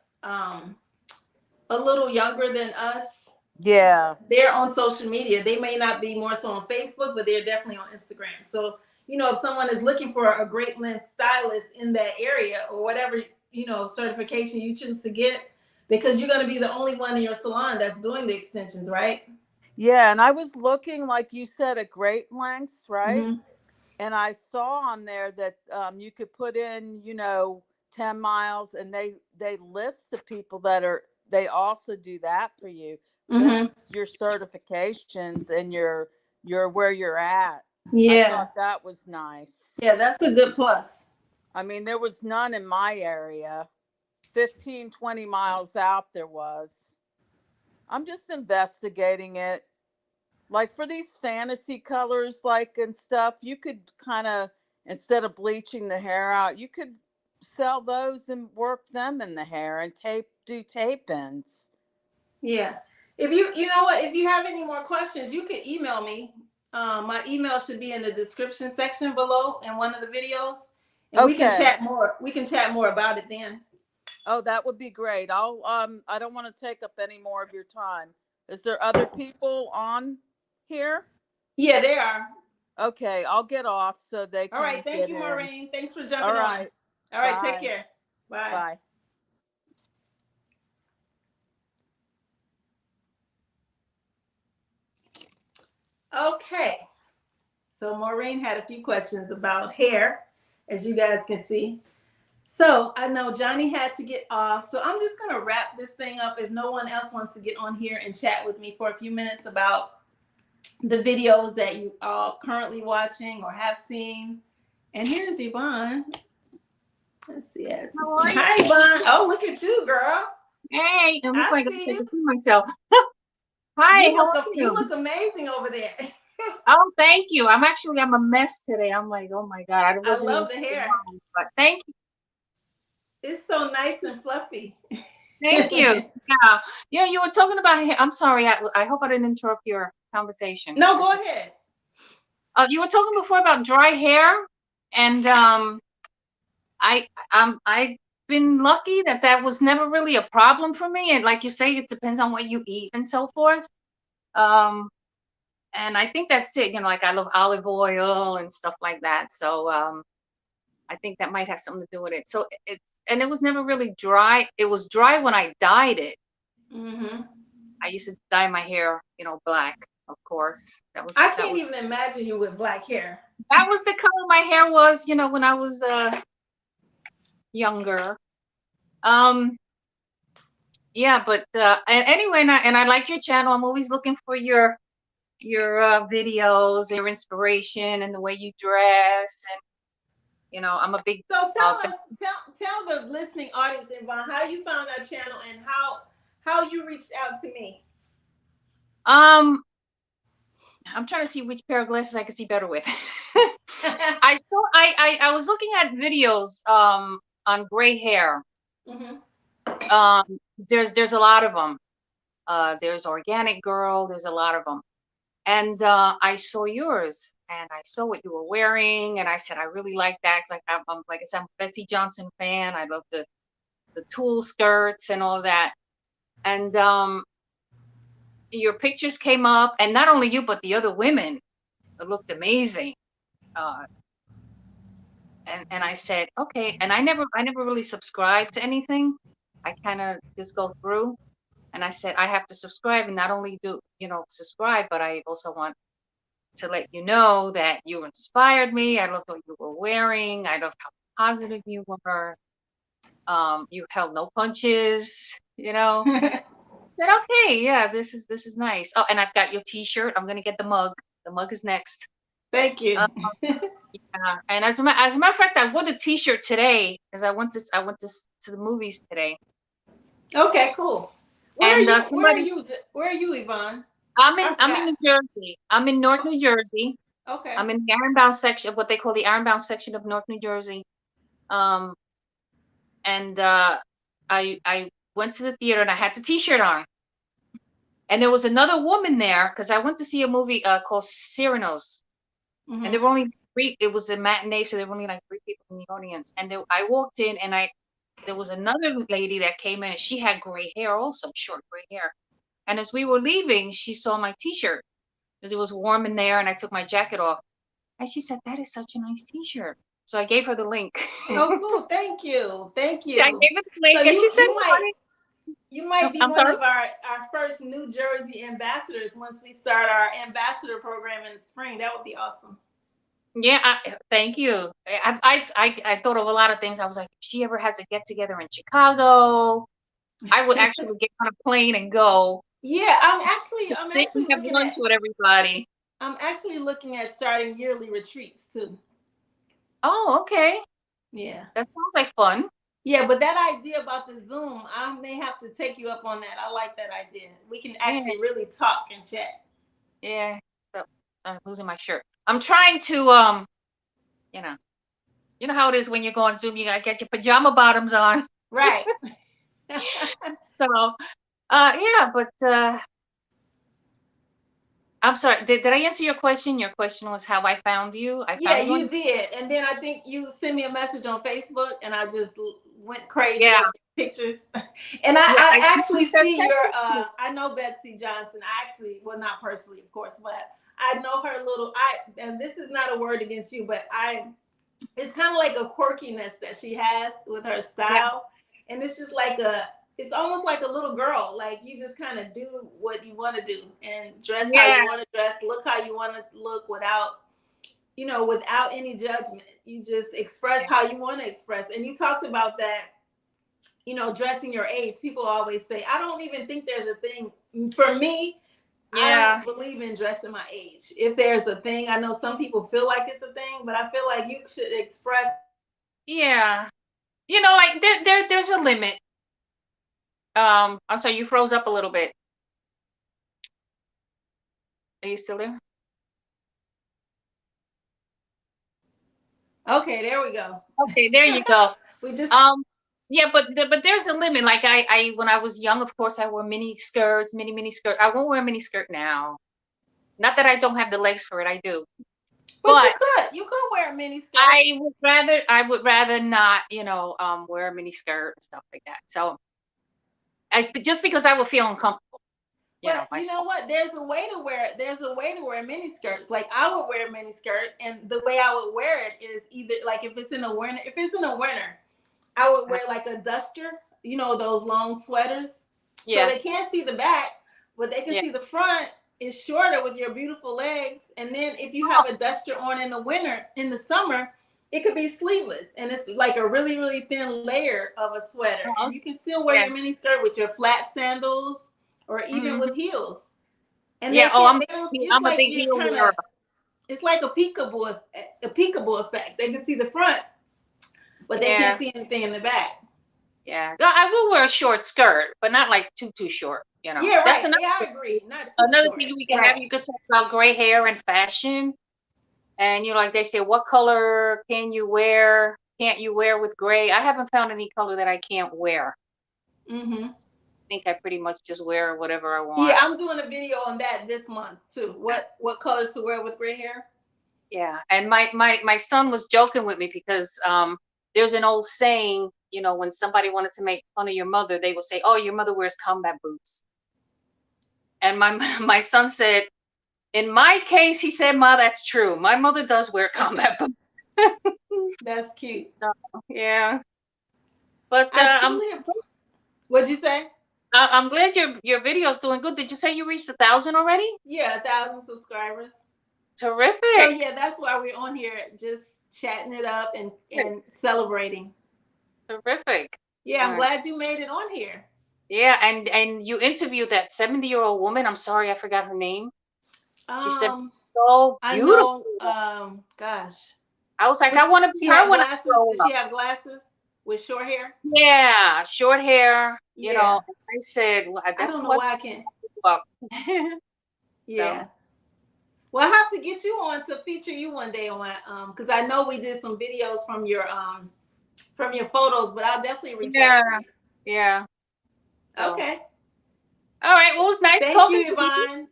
a little younger than us. Yeah. They're on social media. They may not be more so on Facebook, but they're definitely on Instagram. So, you know, if someone is looking for a great length stylist in that area, or whatever, you know, certification you choose to get, because you're going to be the only one in your salon that's doing the extensions, right? Yeah, and I was looking, like you said, at great lengths, right? Mm-hmm. And I saw on there that you could put in, you know, 10 miles, and they list the people that are, they also do that for you. Mm-hmm. Lists your certifications and your where you're at. Yeah. I thought that was nice. Yeah, that's a good plus. I mean, there was none in my area. 15, 20 miles out there was. I'm just investigating it. Like for these fantasy colors, like and stuff, you could kind of, instead of bleaching the hair out, you could sell those and work them in the hair and do tape ins. Yeah. If you know what, if you have any more questions, you can email me. My email should be in the description section below in one of the videos, and we can chat more. We can chat more about it then. Oh, that would be great. I don't want to take up any more of your time. Is there other people on here? Yeah, there are. Okay, I'll get off so they can. All right, thank you, Maureen. Thanks for jumping on. All right, take care. Bye. Bye. Okay, so Maureen had a few questions about hair, as you guys can see. So I know Johnny had to get off, so I'm just gonna wrap this thing up. If no one else wants to get on here and chat with me for a few minutes about the videos that you are currently watching or have seen. And here's Yvonne. Let's see. Hi, Yvonne. Oh, look at you, girl. Hey, I'm going to see myself. Hi, you look amazing over there. Oh, thank you. I'm a mess today. I'm like, oh my God. I love the hair. But thank you. It's so nice and fluffy. Thank you. Yeah, you were talking about hair. I'm sorry. I hope I didn't interrupt your conversation. No, go ahead. You were talking before about dry hair, and I've been lucky that was never really a problem for me. And like you say, it depends on what you eat and so forth. And I think that's it. You know, like I love olive oil and stuff like that. So I think that might have something to do with it. So it was never really dry. It was dry when I dyed it. Mm-hmm. I used to dye my hair, you know, black, of course. I can't even imagine you with black hair. That was the color my hair was, you know, when I was younger. Yeah, but and anyway, and I like your channel. I'm always looking for your videos, your inspiration, and the way you dress. And you know, I'm a big. So tell the listening audience, Yvonne, how you found our channel and how you reached out to me. I'm trying to see which pair of glasses I can see better with. I was looking at videos on gray hair. Mm-hmm. There's a lot of them. There's Organic Girl. There's a lot of them. And I saw yours, and I saw what you were wearing, and I said I really like that. Cause I'm like I said, I'm a Betsy Johnson fan. I love the tulle skirts and all that. And your pictures came up, and not only you, but the other women looked amazing. And I said, okay. And I never really subscribed to anything. I kind of just go through. And I said, I have to subscribe, and not only do, subscribe, but I also want to let you know that you inspired me. I loved what you were wearing. I loved how positive you were. You held no punches, I said, okay, yeah, this is nice. Oh, and I've got your t-shirt. I'm gonna get the mug. The mug is next. Thank you. Yeah. And as a matter of fact, I wore the t-shirt today because I went to the movies today. Okay, cool. Where are you, Yvonne? I'm in New Jersey. I'm in North New Jersey. Okay. I'm in the ironbound section, what they call the ironbound section of North New Jersey. And I went to the theater and I had the t-shirt on. And there was another woman there because I went to see a movie called Cyrano's. Mm-hmm. And there were only 3. It was a matinee, so there were only like 3 people in the audience. And I walked in, and there was another lady that came in, and she had gray hair, also short gray hair. And as we were leaving, she saw my t-shirt because it was warm in there, and I took my jacket off. And she said, "That is such a nice t-shirt." So I gave her the link. Oh, cool! Thank you. Yeah, I gave her the link, and she said, "You might be one of our first New Jersey ambassadors once we start our ambassador program in the spring. That would be awesome." Yeah, thank you. I thought of a lot of things. I was like, if she ever has a get together in Chicago, I would actually get on a plane and go. Yeah, I'm actually have lunch with everybody. I'm actually looking at starting yearly retreats too. Oh, okay. Yeah, that sounds like fun. Yeah, but that idea about the Zoom, I may have to take you up on that. I like that idea. We can actually really talk and chat. Yeah. So I'm losing my shirt. I'm trying to you know how it is when you go on Zoom, you gotta get your pajama bottoms on. Right. So yeah, but I'm sorry, did I answer your question? Your question was how I found you. Yeah, you did. And then I think you sent me a message on Facebook and I just went crazy over pictures. And I actually see your I know Betsy Johnson. Well, not personally, of course, but I know her and this is not a word against you, but it's kind of like a quirkiness that she has with her style. Yeah. And it's just like it's almost like a little girl. Like you just kind of do what you want to do and dress how you want to dress, look how you want to look without any judgment. You just express how you want to express. And you talked about that, dressing your age. People always say, I don't even think there's a thing for me. I don't believe in dressing my age. If there's a thing, I know some people feel like it's a thing, but I feel like you should express. Yeah. Like there's a limit. I'm sorry, you froze up a little bit. Are you still there? Okay, there we go. Okay, there you go. We just yeah, but there's a limit. Like I when I was young, of course, I wore mini skirts. I won't wear a mini skirt now. Not that I don't have the legs for it, I do. But you could wear a mini skirt. I would rather not, wear a mini skirt and stuff like that. So just because I would feel uncomfortable. But you know what? There's a way to wear it. There's a way to wear mini skirts. Like I would wear a mini skirt, and the way I would wear it is either like if it's in a winter, I would wear like a duster. Those long sweaters. Yeah. So they can't see the back, but they can see the front is shorter with your beautiful legs. And then if you have a duster on in the summer, it could be sleeveless, and it's like a really, really thin layer of a sweater. And you can still wear your mini skirt with your flat sandals or even with heels. And I'm a big heel wearer. It's like a peekaboo effect. They can see the front, but they can't see anything in the back. Yeah, I will wear a short skirt, but not like too short. Yeah, right. That's I agree. Not another thing we can have. You could talk about gray hair and fashion. And like they say, what color can't you wear with gray? I haven't found any color that I can't wear. Mm-hmm. I think I pretty much just wear whatever I want. Yeah, I'm doing a video on that this month too. What colors to wear with gray hair? Yeah, and my son was joking with me because there's an old saying you know, when somebody wanted to make fun of your mother, they will say, "Oh, your mother wears combat boots." And my my son said, in my case, he said, "Ma, that's true. My mother does wear combat boots." That's cute. So, yeah, but I truly What'd you say? I'm glad your video is doing good. Did you say you reached 1,000 already? Yeah, 1,000 subscribers. So Terrific. yeah, that's why we're on here, just chatting it up and celebrating. Terrific. Yeah, All I'm right. glad you made it on here. Yeah, and you interviewed that 70-year-old woman. I'm sorry, I forgot her name. She said so I beautiful. know. Gosh, I was like, I want to be she her had when I glasses. grow Did up. she have glasses with short hair? Yeah, short hair. You Yeah. know, I said, well, I that's don't know what why I can't. grew up. Yeah. So Well, I have to get you on to feature you one day on because I know we did some videos from your photos, but I'll definitely reach out yeah, to you. yeah. So, Okay. all right. Well, it was nice Thank talking you, to you. Yvonne.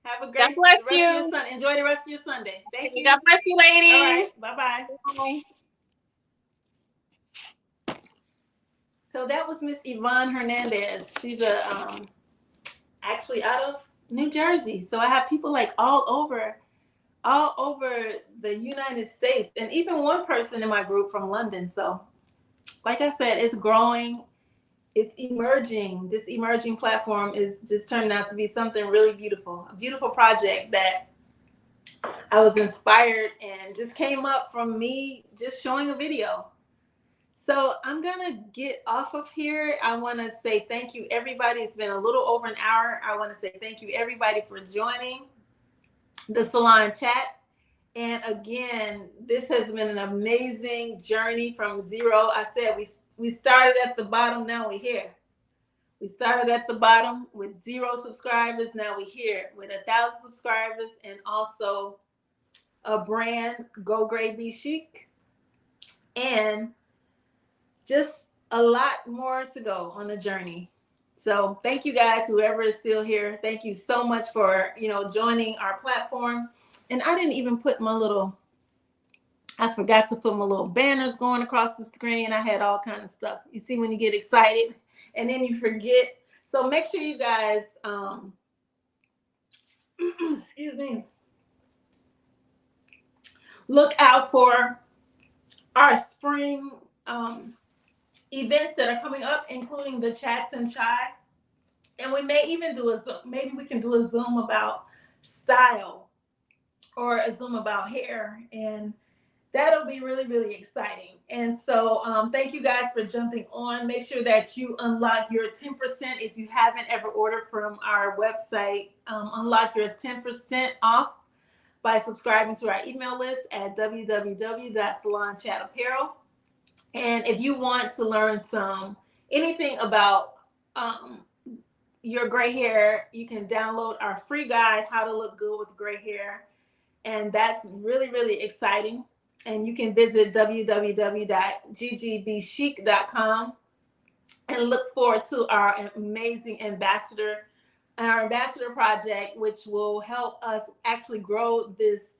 Have a God great bless rest of your you. Sunday. Enjoy the rest of your Sunday. Thank you. God bless you, All right. ladies. Bye-bye. Bye. So that was Miss Yvonne Hernandez. She's actually out of New Jersey. So I have people like all over the United States, and even one person in my group from London. So like I said, it's growing, it's emerging. This emerging platform is just turning out to be something really beautiful, a beautiful project that I was inspired and just came up from me just showing a video. So I'm gonna get off of here. I want to say thank you, everybody. It's been a little over an hour. I want to say thank you, everybody, for joining the Salon Chat. And again, this has been an amazing journey from zero. I said we started at the bottom, now we're here. We started at the bottom with 0 subscribers, now we're here with 1,000 subscribers, and also a brand, Go Grey Be Chic, and just a lot more to go on the journey. So thank you guys, whoever is still here. Thank you so much for joining our platform. And I didn't even put I forgot to put my little banners going across the screen. I had all kind of stuff. You see when you get excited and then you forget. So make sure you guys, excuse me, look out for our spring events that are coming up, including the chats and chai. And we may even do a Zoom. Maybe we can do a Zoom about style or a Zoom about hair. And that'll be really, really exciting. And so thank you guys for jumping on. Make sure that you unlock your 10% if you haven't ever ordered from our website. Unlock your 10% off by subscribing to our email list at www.SalonChatApparel. And if you want to learn anything about your gray hair, you can download our free guide, How to Look Good with Gray Hair. And that's really, really exciting. And you can visit www.ggbchic.com and look forward to our amazing ambassador and our ambassador project, which will help us actually grow this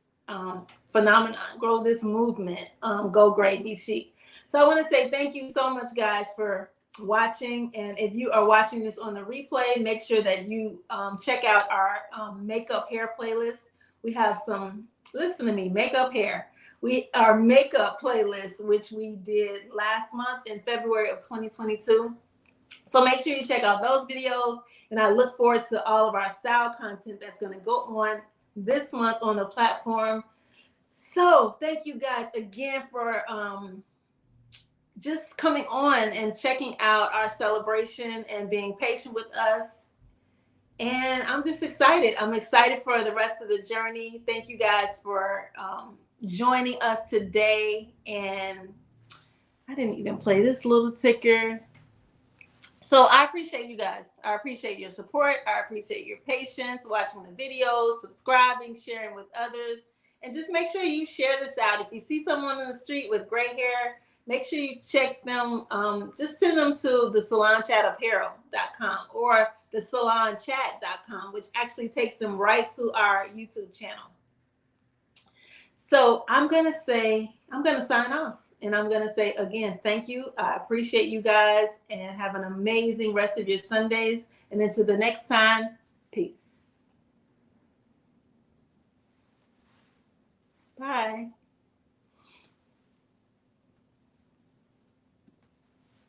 phenomenon, grow this movement, Go Grey Be Chic. So I want to say thank you so much, guys, for watching. And if you are watching this on the replay, make sure that you check out our makeup hair playlist. We have some, listen to me, makeup hair. Our makeup playlist, which we did last month in February of 2022. So make sure you check out those videos. And I look forward to all of our style content that's going to go on this month on the platform. So thank you guys again for just coming on and checking out our celebration and being patient with us. And I'm just excited. I'm excited for the rest of the journey. Thank you guys for joining us today. And I didn't even play this little ticker. So I appreciate you guys. I appreciate your support. I appreciate your patience, watching the videos, subscribing, sharing with others. And just make sure you share this out. If you see someone on the street with gray hair, make sure you check them. Just send them to the SalonChatApparel.com or the SalonChat.com, which actually takes them right to our YouTube channel. So I'm going to sign off. And I'm going to say again, thank you. I appreciate you guys, and have an amazing rest of your Sundays. And until the next time, peace. Bye.